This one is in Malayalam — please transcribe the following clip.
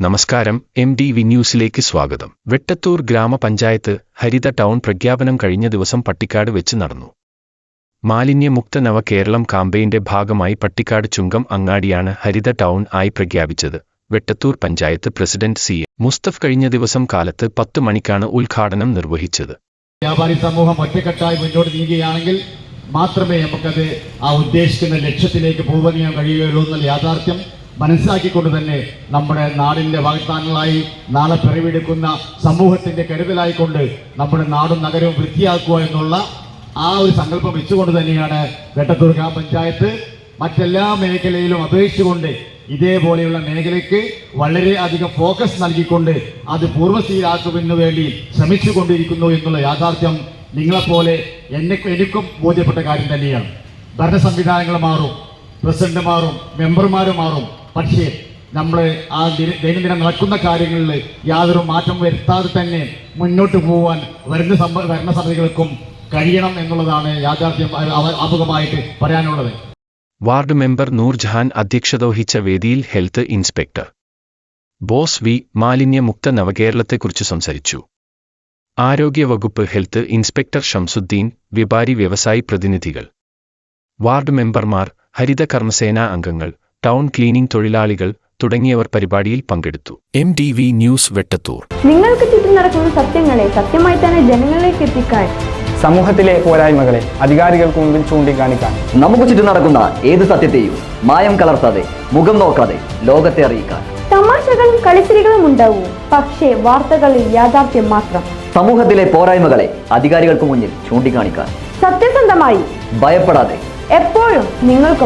നമസ്കാരം, MDV ന്യൂസിലേക്ക് സ്വാഗതം. വെട്ടത്തൂർ ഗ്രാമപഞ്ചായത്ത് ഹരിത ടൗൺ പ്രഖ്യാപനം കഴിഞ്ഞ ദിവസം പട്ടിക്കാട് വെച്ച് നടന്നു. മാലിന്യമുക്ത നവകേരളം കാമ്പയിന്റെ ഭാഗമായി പട്ടിക്കാട് ചുങ്കം അങ്ങാടിയാണ് ഹരിത ടൗൺ ആയി പ്രഖ്യാപിച്ചത്. വെട്ടത്തൂർ പഞ്ചായത്ത് പ്രസിഡന്റ് CA മുസ്തഫ് കഴിഞ്ഞ ദിവസം കാലത്ത് 10 മണിക്കാണ് ഉദ്ഘാടനം നിർവഹിച്ചത്. വ്യാപാരി സമൂഹം ഒറ്റക്കെട്ടായി മുന്നോട്ട് നീങ്ങുകയാണെങ്കിൽ മാത്രമേ നമുക്കത് ആ ഉദ്ദേശിക്കുന്ന ലക്ഷ്യത്തിലേക്ക് പോകാൻ കഴിയുകയുള്ളൂ എന്നുള്ള യാഥാർത്ഥ്യം മനസ്സിലാക്കിക്കൊണ്ട് തന്നെ നമ്മുടെ നാടിൻ്റെ വാഗ്ദാനങ്ങളായി നാളെ പിറവിയെടുക്കുന്ന സമൂഹത്തിൻ്റെ കരുതലായിക്കൊണ്ട് നമ്മുടെ നാടും നഗരവും വൃത്തിയാക്കുക എന്നുള്ള ആ ഒരു സങ്കല്പം വെച്ചുകൊണ്ട് തന്നെയാണ് വെട്ടത്തൂർ ഗ്രാമപഞ്ചായത്ത് മറ്റെല്ലാ മേഖലയിലും അപേക്ഷിച്ചുകൊണ്ട് ഇതേപോലെയുള്ള മേഖലയ്ക്ക് വളരെയധികം ഫോക്കസ് നൽകിക്കൊണ്ട് അത് പൂർവ്വസ്ഥിതിയിലാക്കുന്നതിന് വേണ്ടി ശ്രമിച്ചുകൊണ്ടിരിക്കുന്നു എന്നുള്ള യാഥാർത്ഥ്യം നിങ്ങളെപ്പോലെ എനിക്കും ബോധ്യപ്പെട്ട കാര്യം തന്നെയാണ്. ഭരണ സംവിധാനങ്ങൾ മാറും, പ്രസിഡന്റ് മാറും, മെമ്പർമാർ മാറും, പക്ഷേ നമ്മൾ ആ ദൈനംദിനം നടക്കുന്ന കാര്യങ്ങളിൽ യാതൊരു മാറ്റം വരുത്താതെ തന്നെ മുന്നോട്ട് പോകാൻ ഭരണസമിതികൾക്കും കഴിയണം എന്നുള്ളതാണ് യാഥാർത്ഥ്യം ആമുഖമായിട്ട് പറയാനുള്ളത്. വാർഡ് മെമ്പർ നൂർജഹാൻ അധ്യക്ഷത വഹിച്ച വേദിയിൽ ഹെൽത്ത് ഇൻസ്പെക്ടർ ബോസ് V മാലിന്യമുക്ത നവകേരളത്തെക്കുറിച്ച് സംസാരിച്ചു. ആരോഗ്യവകുപ്പ് ഹെൽത്ത് ഇൻസ്പെക്ടർ ഷംസുദ്ദീൻ, വ്യാപാരി വ്യവസായി പ്രതിനിധികൾ, വാർഡ് മെമ്പർമാർ, ഹരിത കർമ്മസേനാ അംഗങ്ങൾ, ടൗൺ ക്ലീനിംഗ് തൊഴിലാളികൾ തുടങ്ങിയവർ പരിപാടിയിൽ പങ്കെടുത്തു. MDV news Vettathur. നിങ്ങൾക്ക് ചുറ്റും നടക്കുന്ന സത്യങ്ങളെ സത്യമായി തന്നെ ജനങ്ങളിലേക്ക് എത്തിക്കാൻ, സമൂഹത്തിലെ പോരായ്മകളെ അധികാരികൾക്ക് മുമ്പിൽ ചൂണ്ടിക്കാണിക്കാൻ, നമുക്ക് ചുറ്റും നടക്കുന്ന ഏത് സത്യത്തെയും മായം കലർത്താതെ മുഖം നോക്കാതെ ലോകത്തെ അറിയിക്കാൻ. തമാശകളും കളിച്ചിരികളും ഉണ്ടാവും, പക്ഷേ വാർത്തകളിൽ യാഥാർത്ഥ്യം മാത്രം. സമൂഹത്തിലെ പോരായ്മകളെ അധികാരികൾക്ക് മുന്നിൽ ചൂണ്ടിക്കാണിക്കാൻ, സത്യസന്ധമായി, ഭയപ്പെടാതെ, എപ്പോഴും നിങ്ങൾക്ക്